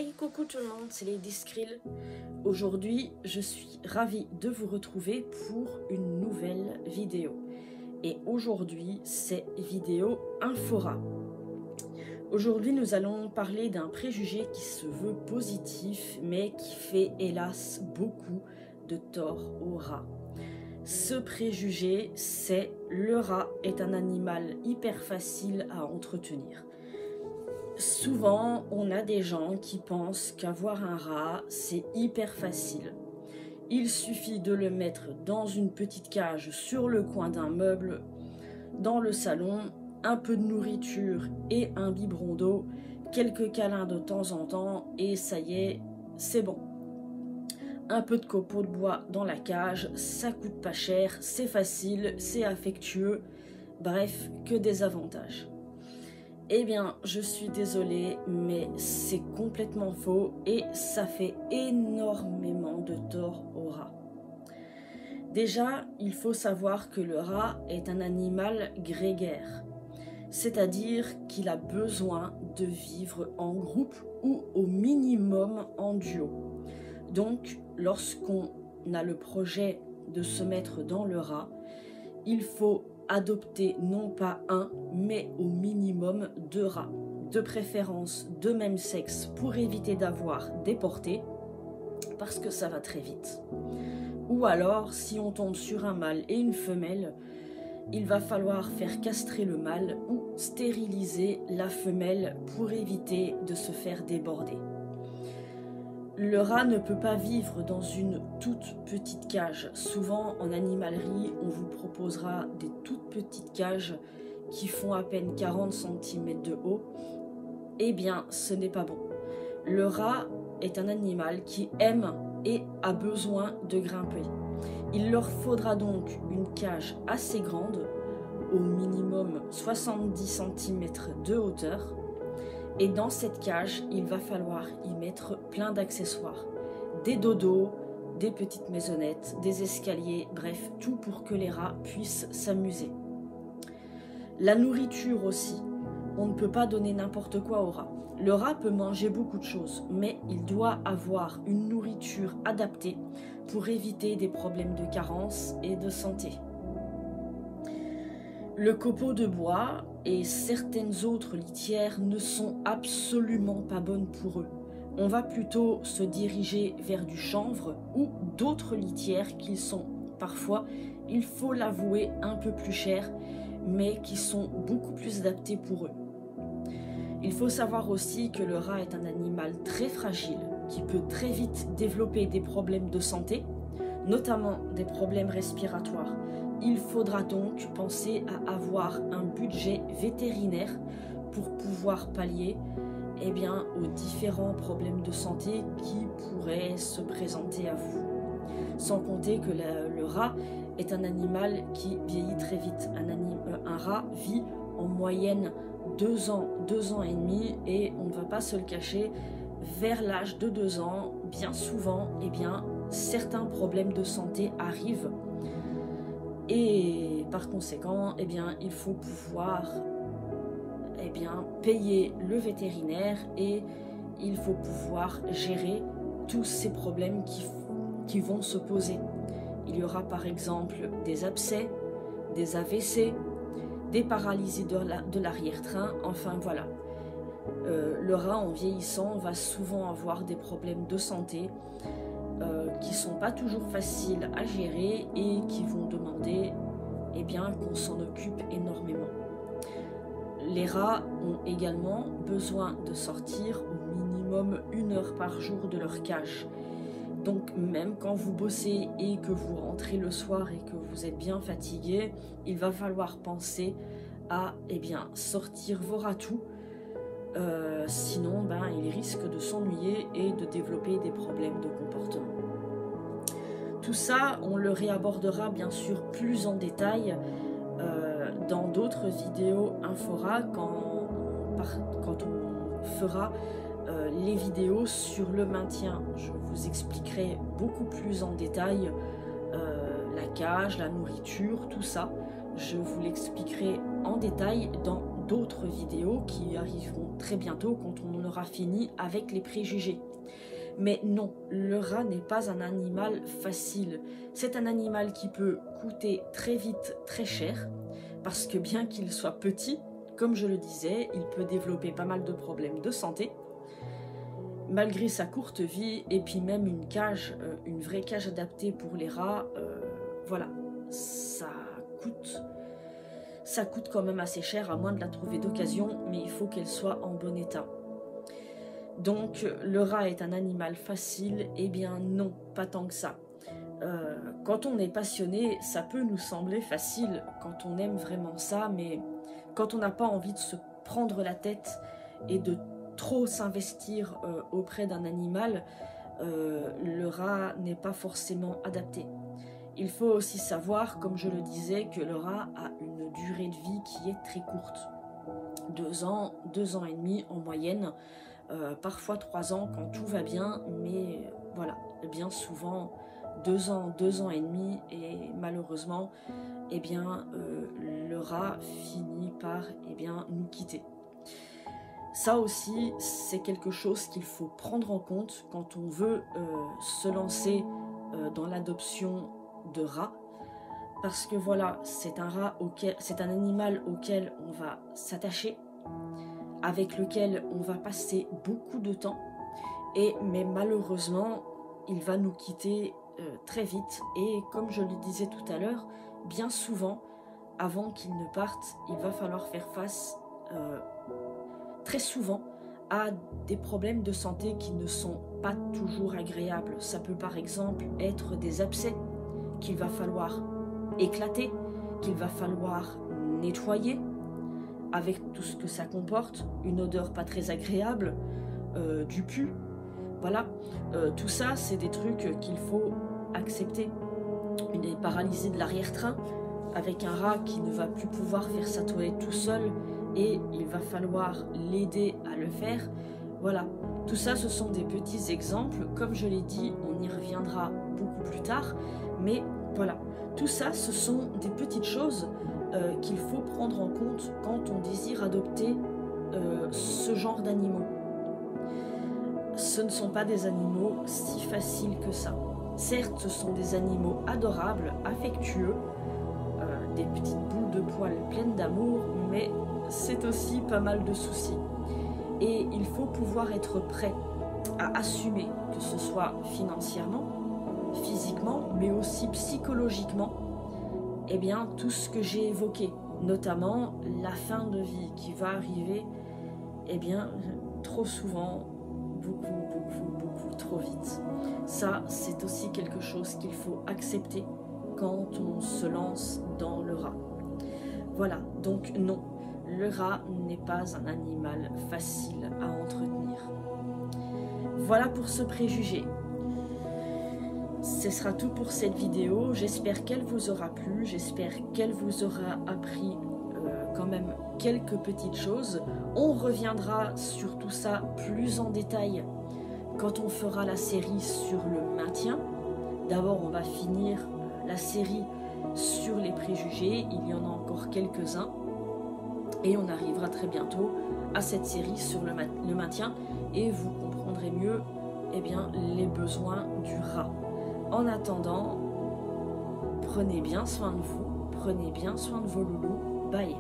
Hey, coucou tout le monde, c'est Lady Skrill. Aujourd'hui, je suis ravie de vous retrouver pour une nouvelle vidéo. Et aujourd'hui, c'est vidéo Infora. Aujourd'hui, nous allons parler d'un préjugé qui se veut positif, mais qui fait hélas beaucoup de tort aux rats. Ce préjugé, c'est le rat est un animal hyper facile à entretenir. Souvent, on a des gens qui pensent qu'avoir un rat, c'est hyper facile. Il suffit de le mettre dans une petite cage sur le coin d'un meuble, dans le salon, un peu de nourriture et un biberon d'eau, quelques câlins de temps en temps et ça y est, c'est bon. Un peu de copeaux de bois dans la cage, ça coûte pas cher, c'est facile, c'est affectueux, bref, que des avantages. Eh bien, je suis désolée, mais c'est complètement faux et ça fait énormément de tort au rat. Déjà, il faut savoir que le rat est un animal grégaire, c'est-à-dire qu'il a besoin de vivre en groupe ou au minimum en duo. Donc, lorsqu'on a le projet de se mettre dans le rat, il faut adopter non pas un, mais au minimum 2 rats, de préférence de même sexe pour éviter d'avoir des portées, parce que ça va très vite. Ou alors, si on tombe sur un mâle et une femelle, il va falloir faire castrer le mâle ou stériliser la femelle pour éviter de se faire déborder. Le rat ne peut pas vivre dans une toute petite cage. Souvent, en animalerie, on vous proposera des toutes petites cages qui font à peine 40 cm de haut. Eh bien, ce n'est pas bon. Le rat est un animal qui aime et a besoin de grimper. Il leur faudra donc une cage assez grande, au minimum 70 cm de hauteur. Et dans cette cage, il va falloir y mettre plein d'accessoires. Des dodos, des petites maisonnettes, des escaliers, bref, tout pour que les rats puissent s'amuser. La nourriture aussi. On ne peut pas donner n'importe quoi au rat. Le rat peut manger beaucoup de choses, mais il doit avoir une nourriture adaptée pour éviter des problèmes de carence et de santé. Le copeau de bois et certaines autres litières ne sont absolument pas bonnes pour eux. On va plutôt se diriger vers du chanvre ou d'autres litières qui sont parfois, il faut l'avouer, un peu plus chères, mais qui sont beaucoup plus adaptées pour eux. Il faut savoir aussi que le rat est un animal très fragile, qui peut très vite développer des problèmes de santé, notamment des problèmes respiratoires. Il faudra donc penser à avoir un budget vétérinaire pour pouvoir pallier aux différents problèmes de santé qui pourraient se présenter à vous. Sans compter que le rat est un animal qui vieillit très vite. Un rat vit en moyenne 2 ans, 2 ans et demi, et on ne va pas se le cacher, vers l'âge de 2 ans, bien souvent, certains problèmes de santé arrivent. Et par conséquent, il faut pouvoir payer le vétérinaire et il faut pouvoir gérer tous ces problèmes qui vont se poser. Il y aura par exemple des abcès, des AVC, des paralysies de l'arrière-train, enfin voilà. Le rat en vieillissant va souvent avoir des problèmes de santé qui sont pas toujours faciles à gérer et qui vont demander qu'on s'en occupe énormément. Les rats ont également besoin de sortir au minimum 1 heure par jour de leur cage. Donc même quand vous bossez et que vous rentrez le soir et que vous êtes bien fatigué, il va falloir penser à sortir vos ratous. Sinon, ils risquent de s'ennuyer et de développer des problèmes de comportement. Tout ça, on le réabordera bien sûr plus en détail dans d'autres vidéos Infora quand on fera les vidéos sur le maintien. Je vous expliquerai beaucoup plus en détail la cage, la nourriture, tout ça. Je vous l'expliquerai en détail dans d'autres vidéos qui arriveront très bientôt quand on aura fini avec les préjugés. Mais non, le rat n'est pas un animal facile. C'est un animal qui peut coûter très vite très cher, parce que bien qu'il soit petit, comme je le disais, il peut développer pas mal de problèmes de santé, malgré sa courte vie, et puis même une cage, une vraie cage adaptée pour les rats, voilà, ça coûte quand même assez cher, à moins de la trouver d'occasion, mais il faut qu'elle soit en bon état. Donc le rat est un animal facile? Eh bien non, pas tant que ça. Quand on est passionné, ça peut nous sembler facile quand on aime vraiment ça, mais quand on n'a pas envie de se prendre la tête et de trop s'investir auprès d'un animal, le rat n'est pas forcément adapté. Il faut aussi savoir, comme je le disais, que le rat a une durée de vie qui est très courte. 2 ans, 2 ans et demi en moyenne, parfois 3 ans quand tout va bien, mais voilà, bien souvent 2 ans, 2 ans et demi, et malheureusement, eh bien, le rat finit par nous quitter. Ça aussi, c'est quelque chose qu'il faut prendre en compte quand on veut se lancer dans l'adoption de rats, parce que voilà, c'est un animal auquel on va s'attacher, avec lequel on va passer beaucoup de temps, mais malheureusement, il va nous quitter très vite, et comme je le disais tout à l'heure, bien souvent, avant qu'il ne parte, il va falloir faire face très souvent à des problèmes de santé qui ne sont pas toujours agréables. Ça peut par exemple être des abcès qu'il va falloir éclater, qu'il va falloir nettoyer, avec tout ce que ça comporte, une odeur pas très agréable, du pu, voilà. Tout ça, c'est des trucs qu'il faut accepter. Une paralysée de l'arrière-train, avec un rat qui ne va plus pouvoir faire sa toilette tout seul, et il va falloir l'aider à le faire. Voilà, tout ça, ce sont des petits exemples. Comme je l'ai dit, on y reviendra beaucoup plus tard, mais voilà, tout ça, ce sont des petites choses qu'il faut prendre en compte quand on désire adopter ce genre d'animaux. Ce ne sont pas des animaux si faciles que ça. Certes, ce sont des animaux adorables, affectueux, des petites boules de poils pleines d'amour, mais c'est aussi pas mal de soucis. Et il faut pouvoir être prêt à assumer, que ce soit financièrement, physiquement, mais aussi psychologiquement, eh bien, tout ce que j'ai évoqué, notamment la fin de vie qui va arriver, eh bien, trop souvent, beaucoup trop vite. Ça, c'est aussi quelque chose qu'il faut accepter quand on se lance dans le rat. Voilà, donc non, le rat n'est pas un animal facile à entretenir. Voilà pour ce préjugé. Ce sera tout pour cette vidéo. J'espère qu'elle vous aura plu, j'espère qu'elle vous aura appris quand même quelques petites choses. On reviendra sur tout ça plus en détail quand on fera la série sur le maintien. D'abord, on va finir la série sur les préjugés, il y en a encore quelques-uns, et on arrivera très bientôt à cette série sur le maintien, et vous comprendrez mieux les besoins du rat. En attendant, prenez bien soin de vous, prenez bien soin de vos loulous, bye.